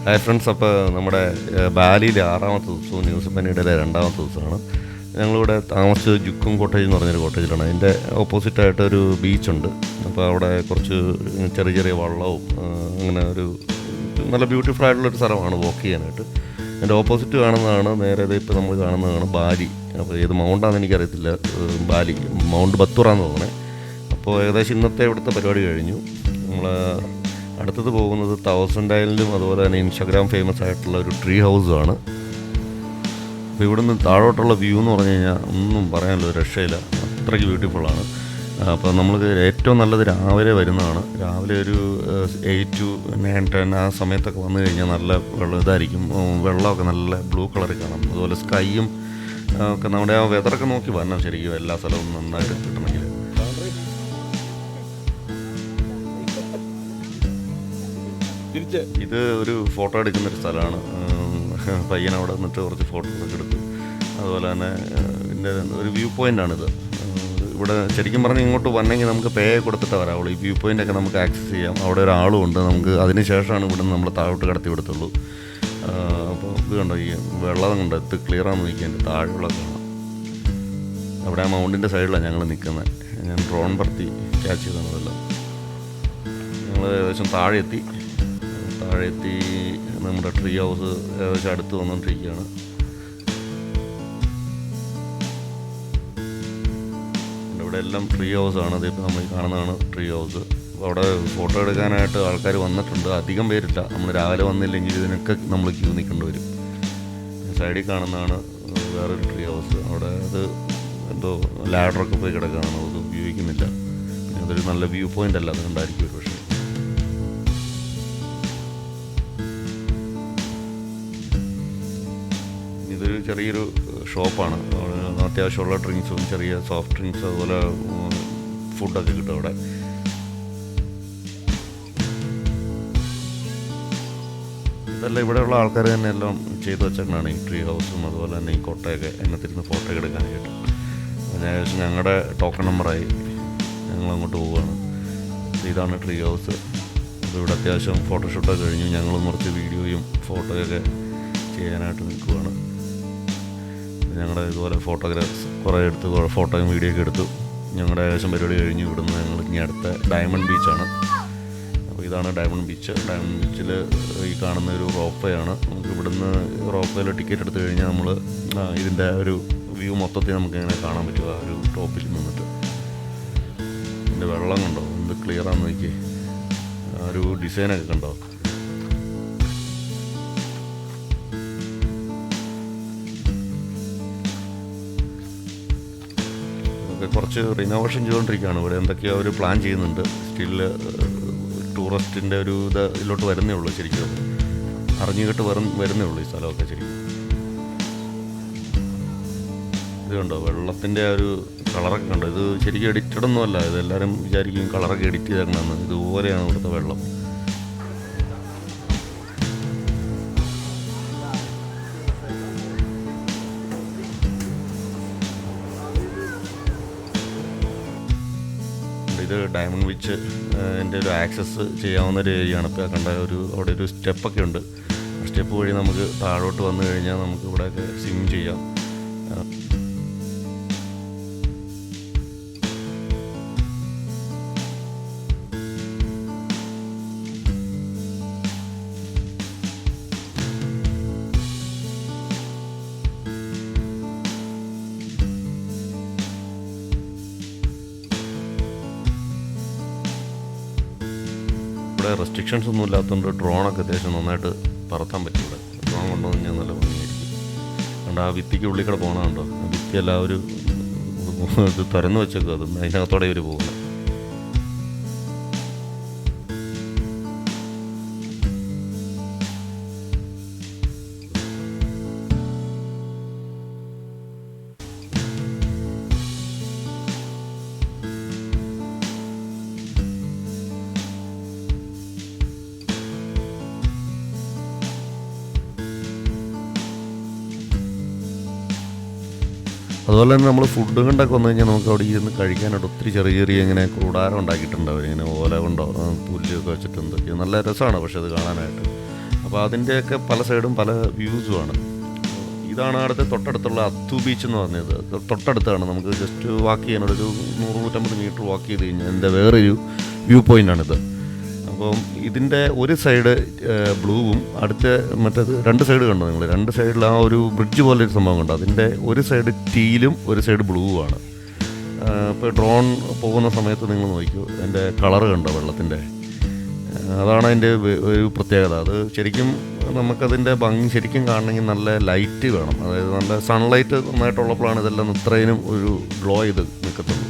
Hi friends, അപ്പോൾ നമ്മുടെ ബാലിയിലെ 6ാമത്തെ ദിവസവും ന്യൂസിപ്പനിയുടെ 2ാമത്തെ ദിവസമാണ്. ഞങ്ങളിവിടെ താമസിച്ചത് ജുക്കും കോട്ടേജ് എന്ന് പറഞ്ഞൊരു കോട്ടേജിലാണ്. അതിൻ്റെ ഓപ്പോസിറ്റായിട്ടൊരു ബീച്ചുണ്ട്. അപ്പോൾ അവിടെ കുറച്ച് ചെറിയ ചെറിയ വള്ളവും അങ്ങനെ ഒരു നല്ല ബ്യൂട്ടിഫുൾ ആയിട്ടുള്ളൊരു സ്ഥലമാണ് വാക്ക് ചെയ്യാനായിട്ട്. എൻ്റെ ഓപ്പോസിറ്റ് കാണുന്നതാണ് നേരെ ഇപ്പോൾ നമ്മൾ കാണുന്നതാണ് ബാലി. അപ്പോൾ ഏത് മൗണ്ടാണെന്ന് എനിക്കറിയത്തില്ല. ബാലി മൗണ്ട് ബത്തൂറാന്ന് തോന്നണേ. അപ്പോൾ ഏകദേശം ഇന്നത്തെ ഇവിടുത്തെ പരിപാടി കഴിഞ്ഞു. നമ്മൾ അടുത്തത് പോകുന്നത് 1000 ഐലൻഡും അതുപോലെ തന്നെ ഇൻസ്റ്റാഗ്രാം ഫേമസ് ആയിട്ടുള്ള ഒരു ട്രീ ഹൗസുമാണ്. അപ്പോൾ ഇവിടുന്ന് താഴോട്ടുള്ള വ്യൂ എന്ന് പറഞ്ഞു കഴിഞ്ഞാൽ ഒന്നും പറയാനുള്ള ഒരു രക്ഷയില്ല, അത്രയ്ക്ക് ബ്യൂട്ടിഫുള്ളാണ്. അപ്പോൾ നമ്മൾ ഏറ്റവും നല്ലത് രാവിലെ വരുന്നതാണ്. രാവിലെ ഒരു 8 to 9, 10 ആ സമയത്തൊക്കെ വന്നു കഴിഞ്ഞാൽ നല്ല ഇതായിരിക്കും. വെള്ളമൊക്കെ നല്ല ബ്ലൂ കളറിൽ കാണാം. അതുപോലെ സ്കൈയും ഒക്കെ നമ്മുടെ ആ വെതറൊക്കെ നോക്കി വരണം ശരിക്കും എല്ലാ സ്ഥലവും നന്നായിട്ട് കിട്ടണമെങ്കിൽ. ഇത് ഒരു ഫോട്ടോ എടുക്കുന്നൊരു സ്ഥലമാണ്. പയ്യൻ അവിടെ നിന്നിട്ട് കുറച്ച് ഫോട്ടോസൊക്കെ എടുത്തു. അതുപോലെ തന്നെ ഇതിൻ്റെ ഒരു വ്യൂ പോയിൻ്റാണിത്. ഇവിടെ ശരിക്കും പറഞ്ഞാൽ ഇങ്ങോട്ട് വന്നെങ്കിൽ നമുക്ക് പേ കൊടുത്തിട്ട് വരാവുള്ളൂ. ഈ വ്യൂ പോയിൻ്റൊക്കെ നമുക്ക് ആക്സസ് ചെയ്യാം. അവിടെ ഒരാളും ഉണ്ട്. നമുക്ക് അതിന് ശേഷമാണ് ഇവിടുന്ന് നമ്മൾ താഴോട്ട് കടത്തി വിടത്തുള്ളൂ. അപ്പോൾ ഇത് കണ്ടോ, ഈ വെള്ളം കണ്ടോ എത്ത് ക്ലിയറാന്ന് നോക്കി എൻ്റെ താഴെയുള്ള കാണാം. അവിടെ ആ മൗണ്ടിൻ്റെ സൈഡിലാണ് ഞങ്ങൾ നിൽക്കുന്നത്. ഞാൻ ഡ്രോൺ പറത്തി ക്യാച്ച് ചെയ്തതെല്ലാം. ഞങ്ങൾ ഏകദേശം താഴെ എത്തി നമ്മുടെ ട്രീ ഹൗസ് ഏകദേശം അടുത്ത് വന്നുകൊണ്ടിരിക്കുകയാണ്. ഇവിടെ എല്ലാം ട്രീ ഹൗസാണ്. അതിപ്പോൾ നമ്മൾ കാണുന്നതാണ് ട്രീ ഹൗസ്. അപ്പോൾ അവിടെ ഫോട്ടോ എടുക്കാനായിട്ട് ആൾക്കാർ വന്നിട്ടുണ്ട്. അധികം പേരില്ല. നമ്മൾ രാവിലെ വന്നില്ലെങ്കിൽ ഇതിനൊക്കെ നമ്മൾ ക്യൂ നിൽക്കേണ്ടി വരും. സൈഡിൽ കാണുന്നതാണ് വേറൊരു ട്രീ ഹൗസ്. അവിടെ അത് എന്തോ ലാഡറൊക്കെ പോയി കിടക്കുകയാണ്. അത് ഉപയോഗിക്കുന്നില്ല. പിന്നെ അതൊരു നല്ല വ്യൂ പോയിൻ്റ് അല്ല, അതുകൊണ്ടായിരിക്കും ഒരു പക്ഷേ. ഇതൊരു ചെറിയൊരു ഷോപ്പാണ്. അത്യാവശ്യമുള്ള ഡ്രിങ്ക്സും ചെറിയ സോഫ്റ്റ് ഡ്രിങ്ക്സും അതുപോലെ ഫുഡൊക്കെ കിട്ടും അവിടെ. ഇതെല്ലാം ഇവിടെയുള്ള ആൾക്കാർ തന്നെ എല്ലാം ചെയ്തു വെച്ചിട്ടാണ് ഈ ട്രീ ഹൗസും അതുപോലെ തന്നെ ഈ കൊട്ടയൊക്കെ അതിനകത്തിരുന്ന് ഫോട്ടോ എടുക്കാനായിട്ട്. അതിനുശേഷം ഞങ്ങളുടെ ടോക്കൺ നമ്പറായി ഞങ്ങൾ അങ്ങോട്ട് പോവുകയാണ്. ഇതാണ് ട്രീ ഹൗസ്. അപ്പോൾ ഇവിടെ അത്യാവശ്യം ഫോട്ടോഷൂട്ടൊക്കെ കഴിഞ്ഞു. ഞങ്ങളും കുറച്ച് വീഡിയോയും ഫോട്ടോയൊക്കെ ചെയ്യാനായിട്ട് നിൽക്കുകയാണ്. ഞങ്ങളുടെ ഇതുപോലെ ഫോട്ടോഗ്രാഫ്സ് കുറേ എടുത്ത് ഫോട്ടോയും വീഡിയോ ഒക്കെ എടുത്തു. ഞങ്ങളുടെ ഏകദേശം പരിപാടി കഴിഞ്ഞു. ഇവിടുന്ന് ഞങ്ങൾ ഇനി അടുത്ത ഡയമണ്ട് ബീച്ചാണ്. അപ്പോൾ ഇതാണ് ഡയമണ്ട് ബീച്ച്. ഡയമണ്ട് ബീച്ചിൽ ഈ കാണുന്ന ഒരു റോപ്പ് ആണ്. നമുക്ക് ഇവിടുന്ന് റോപ്പയിൽ ടിക്കറ്റ് എടുത്തു കഴിഞ്ഞാൽ നമ്മൾ ഇതിൻ്റെ ഒരു വ്യൂ മൊത്തത്തിൽ നമുക്ക് ഇങ്ങനെ കാണാൻ പറ്റും. ആ ഒരു ടോപ്പിൽ നിന്നിട്ട് ഇതിൻ്റെ വെള്ളം കണ്ടോ എന്ത് ക്ലിയറാന്ന് നോക്കി. ആ ഒരു ഡിസൈനൊക്കെ കണ്ടോ. കുറച്ച് റിനോവേഷൻ ചെയ്തുകൊണ്ടിരിക്കുകയാണ്. ഇവിടെ എന്തൊക്കെയോ അവർ പ്ലാൻ ചെയ്യുന്നുണ്ട്. സ്റ്റിൽ ടൂറിസ്റ്റിൻ്റെ ഒരു ഇതിലോട്ട് വരുന്നേ ഉള്ളൂ. ശരിക്കും അറിഞ്ഞുകെട്ട് വരുന്നേ ഉള്ളൂ ഈ സ്ഥലമൊക്കെ ശരിക്കും. ഇത് കണ്ടോ വെള്ളത്തിൻ്റെ ആ ഒരു കളറൊക്കെ കണ്ടോ. ഇത് ശരിക്കും എഡിറ്റഡൊന്നും അല്ല. ഇതെല്ലാവരും വിചാരിക്കും കളറൊക്കെ എഡിറ്റ് ചെയ്തേക്കണമെന്ന്. ഇതുപോലെയാണ് ഇവിടുത്തെ വെള്ളം. ഇത് ഡയമണ്ട് ബീച്ച് എൻ്റെ ഒരു ആക്സസ് ചെയ്യാവുന്ന ഒരു ഏരിയയാണ്. ഇപ്പോൾ കണ്ട അവിടെ ഒരു സ്റ്റെപ്പൊക്കെ ഉണ്ട്. ആ സ്റ്റെപ്പ് വഴി നമുക്ക് താഴോട്ട് വന്നു കഴിഞ്ഞാൽ നമുക്ക് ഇവിടെയൊക്കെ സ്വിം ചെയ്യാം. റെസ്ട്രിക്ഷൻസ് ഒന്നും ഇല്ലാത്തതുകൊണ്ട് ഡ്രോണൊക്കെ അത്യാവശ്യം നന്നായിട്ട് പറത്താൻ പറ്റും. ഇവിടെ ഡ്രോൺ കൊണ്ടുവന്ന് കഴിഞ്ഞാൽ നല്ല ഭംഗിയായിരിക്കും. അതുകൊണ്ട് ആ ഭിത്തിക്ക് ഉള്ളിൽ കൂടെ പോകണമുണ്ടോ. ആ ഭിത്തി എല്ലാം ഒരു ഇത് തുറന്നു വെച്ചേക്കും. അത് അതിനകത്തോടെ ഇവർ പോകുന്നത്. അതുപോലെ തന്നെ നമ്മൾ ഫുഡ് കൊണ്ടൊക്കെ വന്നു കഴിഞ്ഞാൽ നമുക്ക് അവിടെ ഇരുന്ന് കഴിക്കാനായിട്ട് ഒത്തിരി ചെറിയ ചെറിയ ഇങ്ങനെ കൂടാരം ഉണ്ടാക്കിയിട്ടുണ്ട് അവർ. ഇങ്ങനെ ഓല കൊണ്ടോ പുല്ലൊക്കെ വെച്ചിട്ട് എന്തൊക്കെയോ നല്ല രസമാണ് പക്ഷെ അത് കാണാനായിട്ട്. അപ്പോൾ അതിൻ്റെയൊക്കെ പല സൈഡും പല വ്യൂസുമാണ്. ഇതാണ് അടുത്ത് തൊട്ടടുത്തുള്ള അത്തു ബീച്ച് എന്ന് പറഞ്ഞത്. തൊട്ടടുത്താണ്, നമുക്ക് ജസ്റ്റ് വാക്ക് ചെയ്യാനൊരു 100-150 മീറ്റർ വാക്ക് ചെയ്ത് കഴിഞ്ഞാൽ എൻ്റെ വേറൊരു വ്യൂ പോയിൻ്റാണിത്. അപ്പം ഇതിൻ്റെ ഒരു സൈഡ് ബ്ലൂവും അടുത്ത മറ്റേത് 2 സൈഡ് കണ്ടോ നിങ്ങൾ? 2 സൈഡിൽ ആ ഒരു ബ്രിഡ്ജ് പോലെ ഒരു സംഭവം കണ്ടോ? അതിൻ്റെ ഒരു സൈഡ് ടീലും ഒരു സൈഡ് ബ്ലൂവുമാണ്. ഇപ്പോൾ ഡ്രോൺ പോകുന്ന സമയത്ത് നിങ്ങൾ നോക്കൂ, അതിൻ്റെ കളറ് കണ്ടോ വെള്ളത്തിൻ്റെ? അതാണ് അതിൻ്റെ ഒരു പ്രത്യേകത. അത് ശരിക്കും നമുക്കതിൻ്റെ ഭംഗി ശരിക്കും കാണണമെങ്കിൽ നല്ല ലൈറ്റ് വേണം, അതായത് നല്ല സൺലൈറ്റ് നന്നായിട്ടുള്ളപ്പോഴാണ് ഇതെല്ലാം ഇത്രയും ഒരു ഗ്ലോ ചെയ്ത് നിൽക്കത്തുള്ളൂ.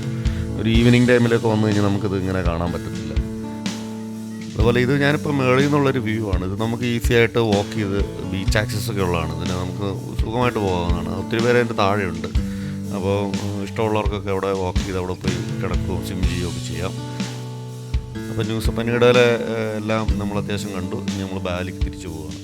ഒരു ഈവനിങ് ടൈമിലൊക്കെ വന്നു കഴിഞ്ഞാൽ നമുക്കിത് ഇങ്ങനെ കാണാൻ പറ്റത്തില്ല. അതുപോലെ ഇത് ഞാനിപ്പോൾ മേളിൽ നിന്നുള്ളൊരു വ്യൂ ആണ്. ഇത് നമുക്ക് ഈസി ആയിട്ട് വാക്ക് ചെയ്ത് ബീച്ച് ആക്സസ് ഒക്കെ ഉള്ളതാണ്. ഇതിന് നമുക്ക് സുഖമായിട്ട് പോകാവുന്നതാണ്. ഒത്തിരി പേര് അതിൻ്റെ താഴെയുണ്ട്. അപ്പോൾ ഇഷ്ടമുള്ളവർക്കൊക്കെ അവിടെ വാക്ക് ചെയ്ത് അവിടെ പോയി കിടക്കുകയും സ്വിം ചെയ്യുകയൊക്കെ ചെയ്യാം. അപ്പോൾ ന്യൂസ് പനിയുടെ എല്ലാം നമ്മൾ അത്യാവശ്യം കണ്ടു. ഇനി നമ്മൾ ബാലിക്ക് തിരിച്ചു പോവുകയാണ്.